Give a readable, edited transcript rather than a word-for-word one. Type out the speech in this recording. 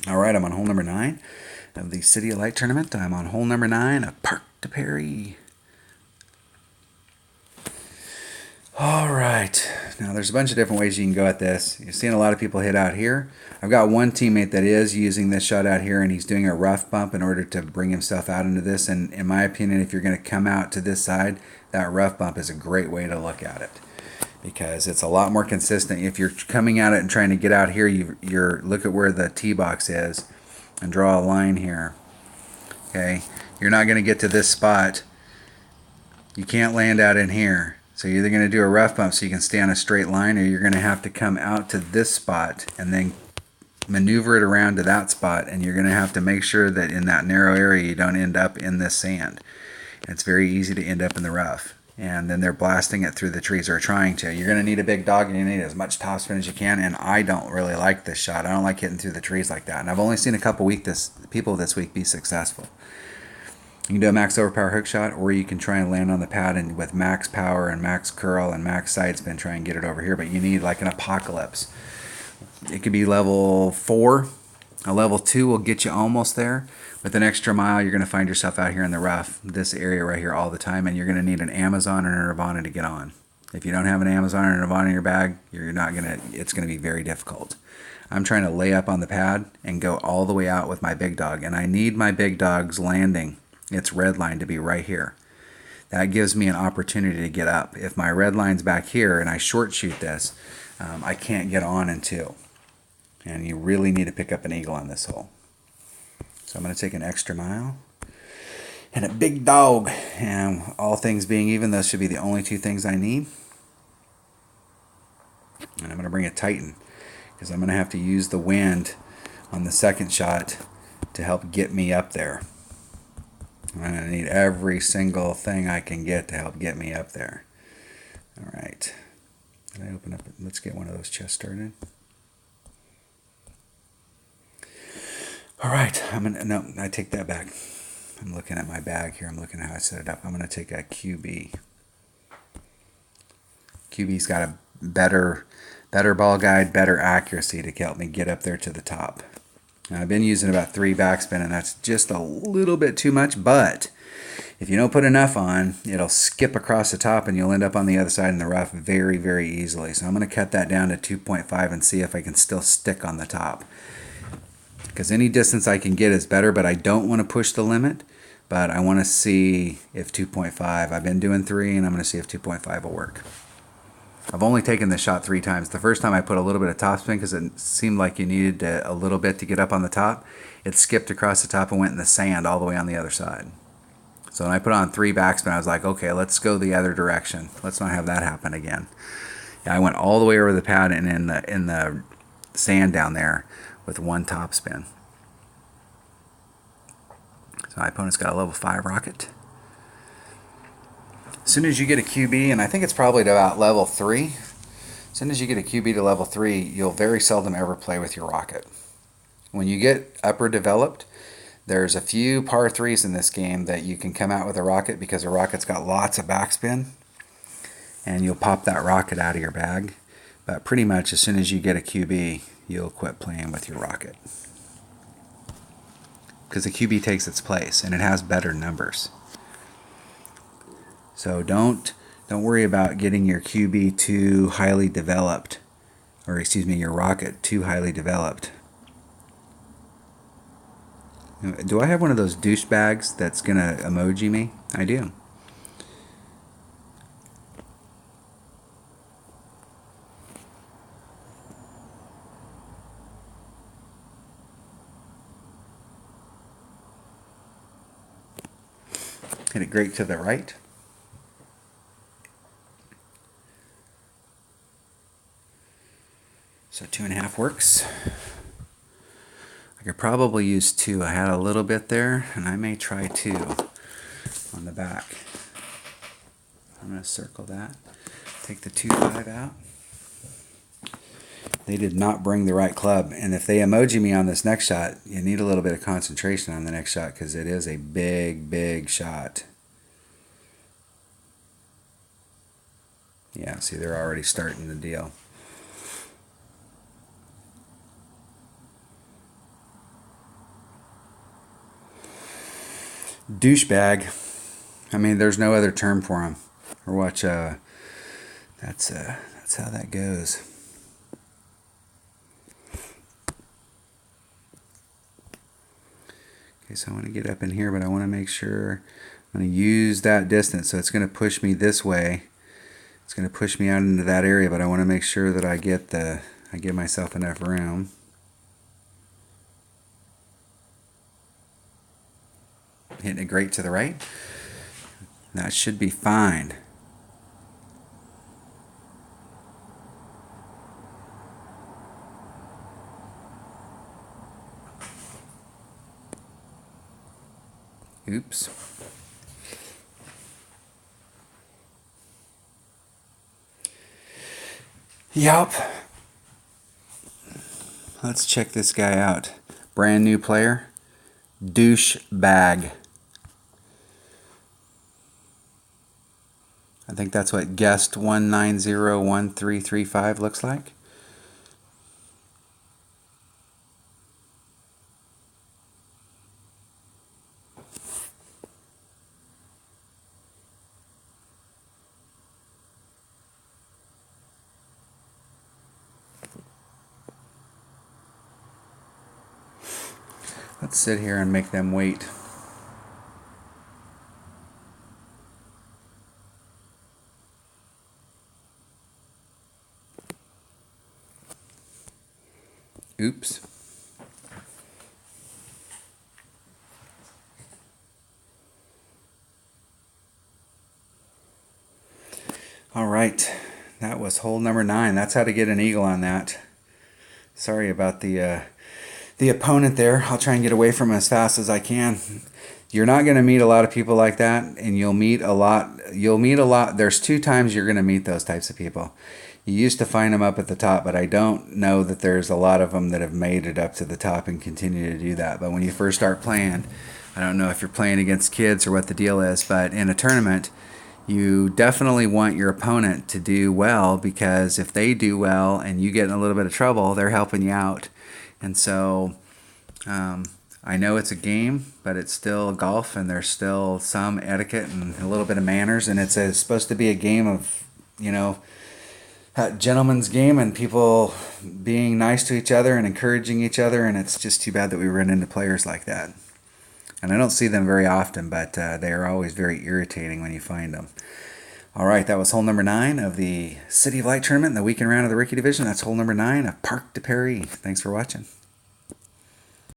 All right, I'm on hole number 9 of the City of Light tournament. I'm on hole number 9 of Park to Perry. All right, now there's a bunch of different ways you can go at this. You're seeing a lot of people hit out here. I've got one teammate that is using this shot out here, and he's doing a rough bump in order to bring himself out into this. And in my opinion, if you're going to come out to this side, that rough bump is a great way to look at it, because it's a lot more consistent. If you're coming at it and trying to get out here, you're look at where the tee box is and draw a line here. Okay, you're not going to get to this spot. You can't land out in here. So you're either going to do a rough bump so you can stay on a straight line, or you're going to have to come out to this spot and then maneuver it around to that spot, and you're going to have to make sure that in that narrow area you don't end up in this sand. It's very easy to end up in the rough, and then they're blasting it through the trees, or trying to. You're going to need a big dog, and you need as much topspin as you can, and I don't really like this shot. I don't like hitting through the trees like that, and I've only seen a couple people this week be successful. You can do a max overpower hook shot, or you can try and land on the pad and with max power and max curl and max side spin try and get it over here, but you need like an apocalypse. It could be level 4. A level 2 will get you almost there. With an extra mile, you're going to find yourself out here in the rough, this area right here all the time, and you're going to need an Amazon or a Nirvana to get on. If you don't have an Amazon or a Nirvana in your bag, it's going to be very difficult. I'm trying to lay up on the pad and go all the way out with my big dog, and I need my big dog's landing, its red line, to be right here. That gives me an opportunity to get up. If my red line's back here and I short shoot this, I can't get on in 2. And you really need to pick up an eagle on this hole. So I'm going to take an extra mile and a big dog. And all things being even, those should be the only 2 things I need. And I'm going to bring a Titan, because I'm going to have to use the wind on the second shot to help get me up there. I'm going to need every single thing I can get to help get me up there. All right. Can I open up? Let's get one of those chests started. All right. No, I take that back. I'm looking at my bag here. I'm looking at how I set it up. I'm going to take a QB. QB's got a better ball guide, better accuracy to help me get up there to the top. Now, I've been using about 3 backspin, and that's just a little bit too much, but if you don't put enough on, it'll skip across the top and you'll end up on the other side in the rough very, very easily. So I'm going to cut that down to 2.5 and see if I can still stick on the top. Because any distance I can get is better, but I don't want to push the limit. But I want to see if 2.5, I've been doing 3, and I'm going to see if 2.5 will work. I've only taken this shot 3 times. The first time I put a little bit of topspin because it seemed like you needed a little bit to get up on the top. It skipped across the top and went in the sand all the way on the other side. So when I put on 3 backspin, I was like, okay, let's go the other direction. Let's not have that happen again. Yeah, I went all the way over the pad and in the sand down there with 1 topspin. So my opponent's got a level 5 rocket. As soon as you get a QB, and I think it's probably to about level 3, as soon as you get a QB to level 3, you'll very seldom ever play with your rocket. When you get upper developed, there's a few par 3s in this game that you can come out with a rocket, because a rocket's got lots of backspin, and you'll pop that rocket out of your bag. But pretty much as soon as you get a QB, you'll quit playing with your rocket, because the QB takes its place and it has better numbers. So don't worry about getting your QB too highly developed, or excuse me, your rocket too highly developed. Do I have one of those douchebags that's gonna emoji me? I do. Hit it great to the right. So 2.5 works. I could probably use 2. I had a little bit there, and I may try 2 on the back. I'm going to circle that. Take the 2.5 out. They did not bring the right club, and if they emoji me on this next shot, you need a little bit of concentration on the next shot, because it is a big, big shot. Yeah, see, they're already starting the deal. douchebag. I mean, there's no other term for him. Or watch. That's how that goes. Okay, so I want to get up in here, but I want to make sure I'm going to use that distance. So it's going to push me this way. It's going to push me out into that area, but I want to make sure that I give myself enough room. Hitting it great to the right. That should be fine. Oops. Yup. Let's check this guy out. Brand new player. Douchebag. I think that's what guest 1901335 looks like. Let's sit here and make them wait. Oops. All right, that was hole number 9. That's how to get an eagle on that. Sorry about the opponent there. I'll try and get away from him as fast as I can. You're not going to meet a lot of people like that, and you'll meet a lot. There's 2 times you're going to meet those types of people. You used to find them up at the top, but I don't know that there's a lot of them that have made it up to the top and continue to do that. But when you first start playing, I don't know if you're playing against kids or what the deal is, but in a tournament, you definitely want your opponent to do well, because if they do well and you get in a little bit of trouble, they're helping you out. And so I know it's a game, but it's still golf, and there's still some etiquette and a little bit of manners, and it's supposed to be a game of, a gentleman's game, and people being nice to each other and encouraging each other, and it's just too bad that we run into players like that. And I don't see them very often, but they are always very irritating when you find them. All right, that was hole number 9 of the City of Light tournament in the weekend round of the Rookie Division. That's hole number 9 of Parc de Paris. Thanks for watching.